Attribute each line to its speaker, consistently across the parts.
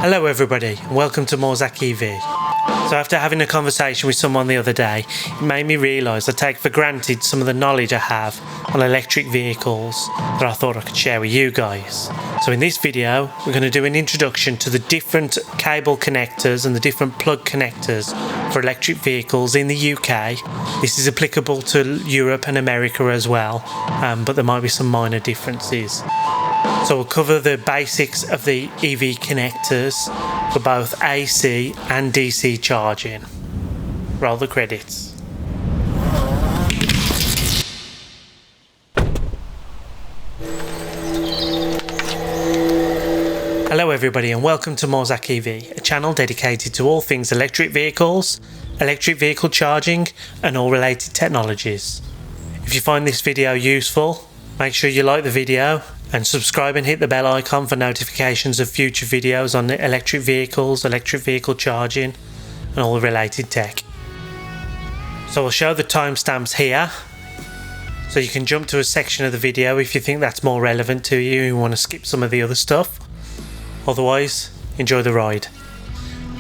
Speaker 1: Hello everybody, and welcome to Morzak EV. So after having a conversation with someone the other day, it made me realise I take for granted some of the knowledge I have on electric vehicles that I thought I could share with you guys. So in this video, we're going to do an introduction to the different cable connectors and the different plug connectors for electric vehicles in the UK. This is applicable to Europe and America as well, but there might be some minor differences. So we'll cover the basics of the EV connectors for both AC and DC charging. Roll the credits. Hello everybody and welcome to Morzak EV, a channel dedicated to all things electric vehicles, electric vehicle charging and all related technologies. If you find this video useful, make sure you like the video and subscribe and hit the bell icon for notifications of future videos on electric vehicles, electric vehicle charging and all the related tech. So I'll show the timestamps here, so you can jump to a section of the video if you think that's more relevant to you and you want to skip some of the other stuff. Otherwise, enjoy the ride.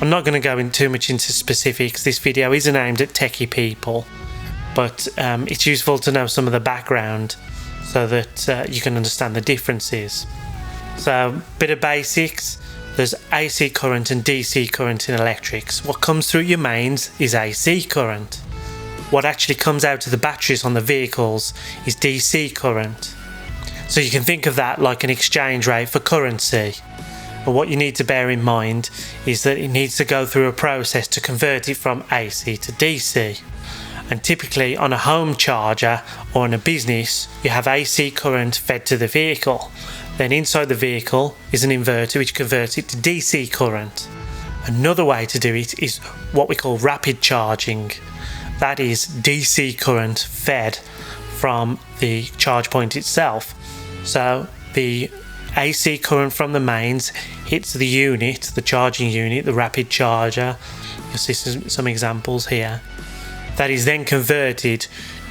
Speaker 1: I'm not going to go too much into specifics. This video isn't aimed at techie people, but it's useful to know some of the background so that you can understand the differences. So, bit of basics. There's AC current and DC current in electrics. What comes through your mains is AC current. What actually comes out of the batteries on the vehicles is DC current. So you can think of that like an exchange rate for currency. But what you need to bear in mind is that it needs to go through a process to convert it from AC to DC. And typically on a home charger or in a business, you have AC current fed to the vehicle. Then inside the vehicle is an inverter which converts it to DC current. Another way to do it is what we call rapid charging. That is DC current fed from the charge point itself. So the AC current from the mains hits the unit, the charging unit, the rapid charger. You'll see some examples here. That is then converted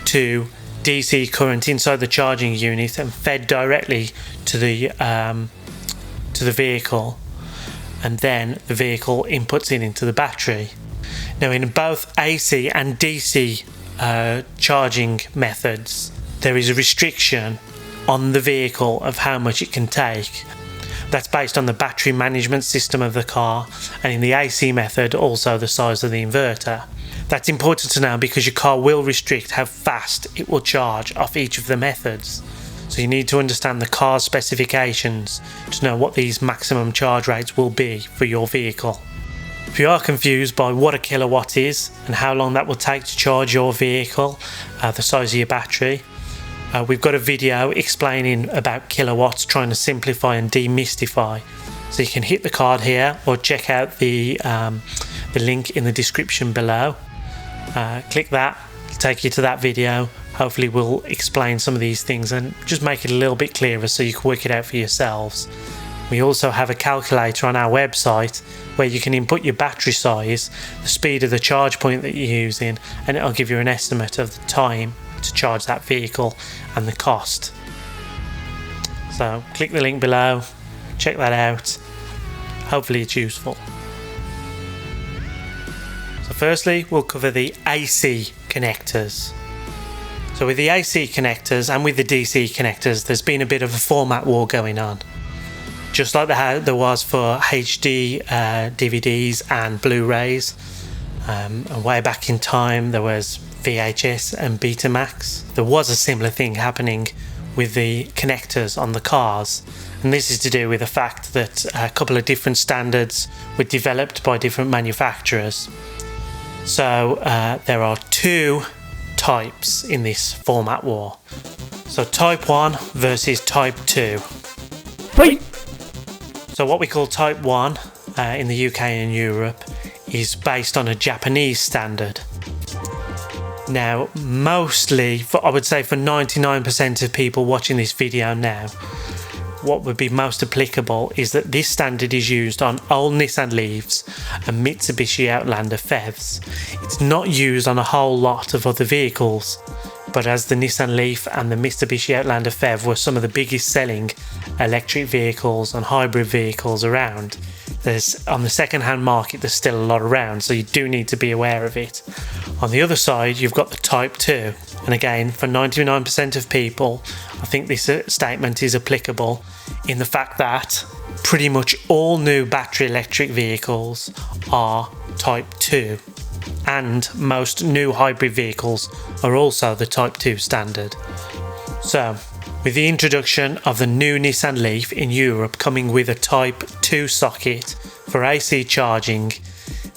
Speaker 1: to DC current inside the charging unit and fed directly to the vehicle, and then the vehicle inputs it into the battery. Now in both AC and DC charging methods, there is a restriction on the vehicle of how much it can take. That's based on the battery management system of the car, and in the AC method also the size of the inverter. That's important to know because your car will restrict how fast it will charge off each of the methods. So you need to understand the car's specifications to know what these maximum charge rates will be for your vehicle. If you are confused by what a kilowatt is and how long that will take to charge your vehicle, the size of your battery, we've got a video explaining about kilowatts, trying to simplify and demystify. So you can hit the card here or check out the link in the description below. Click that, it'll take you to that video. Hopefully we'll explain some of these things and just make it a little bit clearer so you can work it out for yourselves. We also have a calculator on our website where you can input your battery size, the speed of the charge point that you're using, and it'll give you an estimate of the time to charge that vehicle and the cost. So click the link below, check that out. Hopefully it's useful. So firstly, we'll cover the AC connectors. So with the AC connectors and with the DC connectors, there's been a bit of a format war going on. Just like there was for HD DVDs and Blu-rays. And way back in time, there was VHS and Betamax. There was a similar thing happening with the connectors on the cars. And this is to do with the fact that a couple of different standards were developed by different manufacturers. So there are two types in this format war. So type 1 versus type 2.
Speaker 2: Wait.
Speaker 1: So what we call type 1 in the UK and Europe is based on a Japanese standard. Now mostly, I would say for 99% of people watching this video now, what would be most applicable is that this standard is used on old Nissan Leafs and Mitsubishi Outlander PHEVs. It's not used on a whole lot of other vehicles, but as the Nissan Leaf and the Mitsubishi Outlander PHEV were some of the biggest selling electric vehicles and hybrid vehicles around, there's on the second-hand market, there's still a lot around, so you do need to be aware of it. On the other side, you've got the Type 2, and again, for 99% of people, I think this statement is applicable in the fact that pretty much all new battery electric vehicles are Type 2, and most new hybrid vehicles are also the Type 2 standard. So, with the introduction of the new Nissan Leaf in Europe coming with a Type 2 socket for AC charging,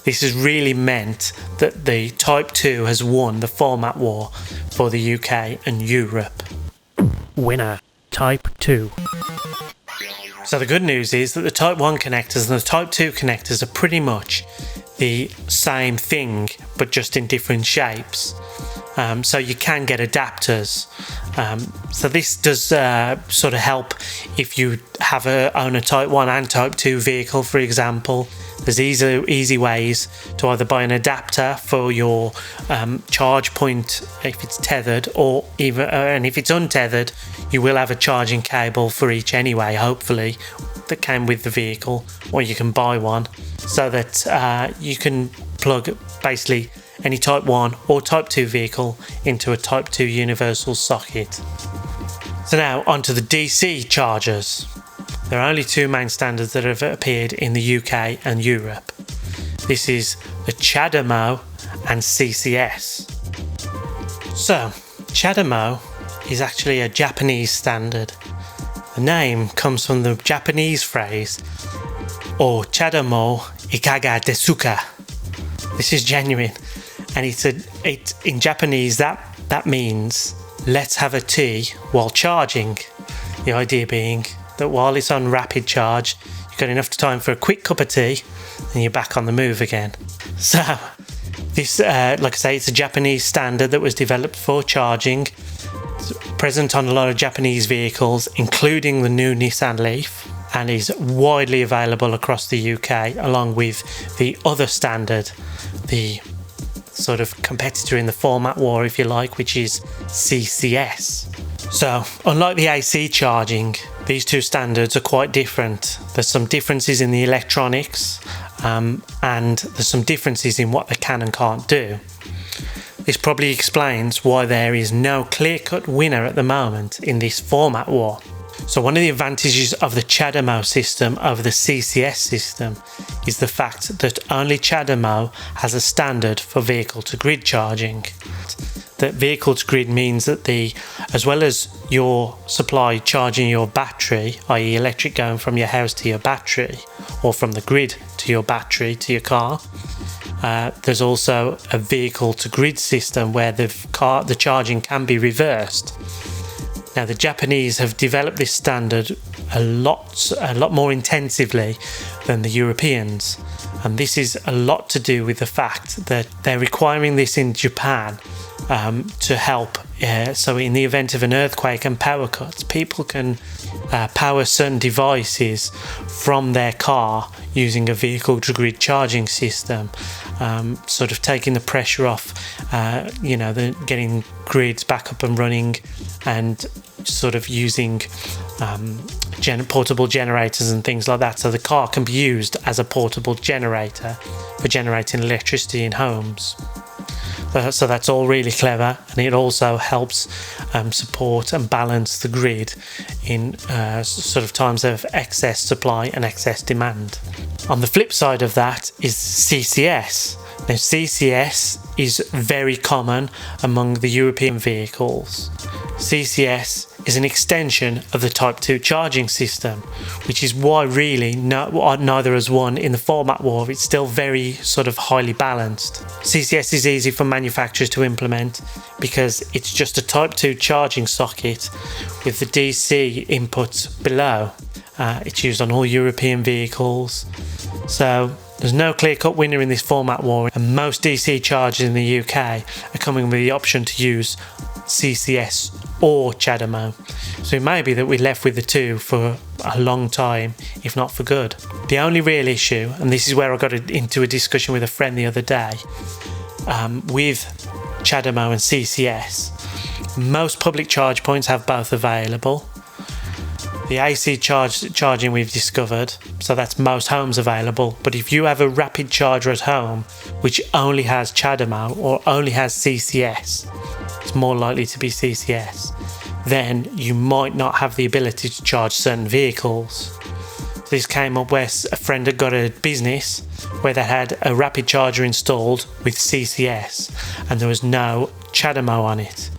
Speaker 1: this has really meant that the Type 2 has won the format war for the UK and Europe.
Speaker 2: Winner, Type 2.
Speaker 1: So the good news is that the Type 1 connectors and the Type 2 connectors are pretty much the same thing, but just in different shapes. So you can get adapters. So this does sort of help if you own a Type 1 and Type 2 vehicle, for example. There's easy ways to either buy an adapter for your charge point if it's tethered, or even and if it's untethered, you will have a charging cable for each anyway, hopefully, that came with the vehicle, or you can buy one so that you can plug basically any Type 1 or Type 2 vehicle into a Type 2 universal socket. So now onto the DC chargers. There are only two main standards that have appeared in the UK and Europe. This is the CHAdeMO and CCS. So, CHAdeMO is actually a Japanese standard. The name comes from the Japanese phrase, "O CHAdeMO ikaga desu ka?" This is genuine, and it's in Japanese that means "let's have a tea while charging." The idea being that while it's on rapid charge, you've got enough time for a quick cup of tea, and you're back on the move again. So this, like I say, it's a Japanese standard that was developed for charging. It's present on a lot of Japanese vehicles, including the new Nissan Leaf, and is widely available across the UK, along with the other standard, the sort of competitor in the format war, if you like, which is CCS. So, unlike the AC charging, these two standards are quite different. There's some differences in the electronics, and there's some differences in what they can and can't do. This probably explains why there is no clear-cut winner at the moment in this format war. So one of the advantages of the CHAdeMO system over the CCS system is the fact that only CHAdeMO has a standard for vehicle-to-grid charging. That vehicle-to-grid means that as well as your supply charging your battery, i.e. electric going from your house to your battery, or from the grid to your battery to your car, there's also a vehicle-to-grid system where the charging can be reversed. Now, the Japanese have developed this standard a lot more intensively than the Europeans, and this is a lot to do with the fact that they're requiring this in Japan to help. So in the event of an earthquake and power cuts, people can power certain devices from their car using a vehicle-to-grid charging system, sort of taking the pressure off, getting grids back up and running, and sort of using portable generators and things like that. So the car can be used as a portable generator for generating electricity in homes. So that's all really clever, and it also helps support and balance the grid in sort of times of excess supply and excess demand. On the flip side of that is CCS. Now, CCS is very common among the European vehicles. CCS is an extension of the Type 2 charging system, which is why really neither has won in the format war. It's still very sort of highly balanced. CCS is easy for manufacturers to implement because it's just a Type 2 charging socket with the DC inputs below. It's used on all European vehicles. So there's no clear-cut winner in this format war, and most DC chargers in the UK are coming with the option to use CCS or CHAdeMO. So it may be that we're left with the two for a long time, if not for good. The only real issue, and this is where I got into a discussion with a friend the other day, with CHAdeMO and CCS, most public charge points have both available. The AC charging we've discovered, so that's most homes available. But if you have a rapid charger at home which only has CHAdeMO or only has CCS, it's more likely to be CCS, then you might not have the ability to charge certain vehicles. This came up where a friend had got a business where they had a rapid charger installed with CCS and there was no CHAdeMO on it.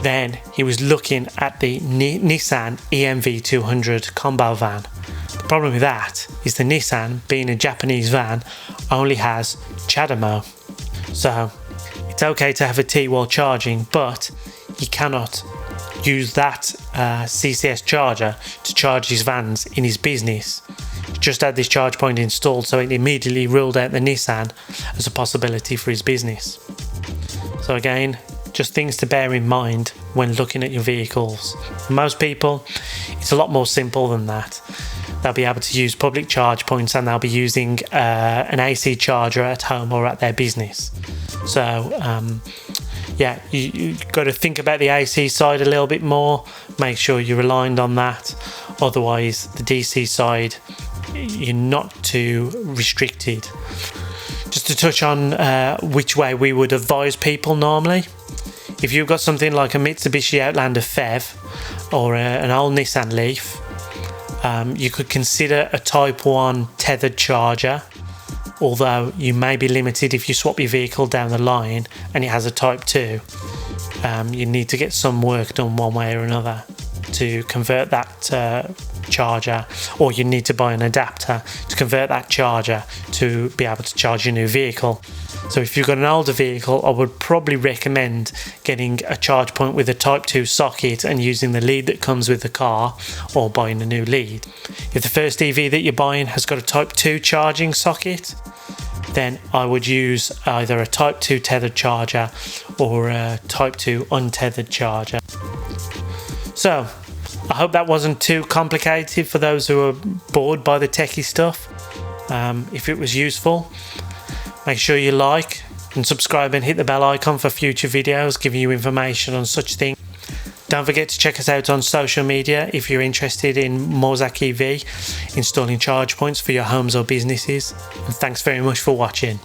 Speaker 1: Then he was looking at the Nissan EMV 200 combo van. The problem with that is the Nissan, being a Japanese van, only has CHAdeMO. So it's okay to have a T while charging, but you cannot use that CCS charger to charge his vans in his business. He just had this charge point installed, so it immediately ruled out the Nissan as a possibility for his business. So again, just things to bear in mind when looking at your vehicles. For most people, it's a lot more simple than that. They'll be able to use public charge points and they'll be using an AC charger at home or at their business. So yeah, you've got to think about the AC side a little bit more, make sure you're aligned on that. Otherwise, the DC side, you're not too restricted. Just to touch on which way we would advise people normally. If you've got something like a Mitsubishi Outlander PHEV or an old Nissan Leaf, you could consider a Type 1 tethered charger, although you may be limited if you swap your vehicle down the line and it has a Type 2. You need to get some work done one way or another to convert that charger, or you need to buy an adapter to convert that charger to be able to charge your new vehicle. So if you've got an older vehicle, I would probably recommend getting a charge point with a Type 2 socket and using the lead that comes with the car, or buying a new lead. If the first EV that you're buying has got a Type 2 charging socket, then I would use either a Type 2 tethered charger or a Type 2 untethered charger. So I hope that wasn't too complicated for those who are bored by the techie stuff. If it was useful, make sure you like and subscribe and hit the bell icon for future videos giving you information on such things. Don't forget to check us out on social media if you're interested in Morzak EV installing charge points for your homes or businesses. And thanks very much for watching.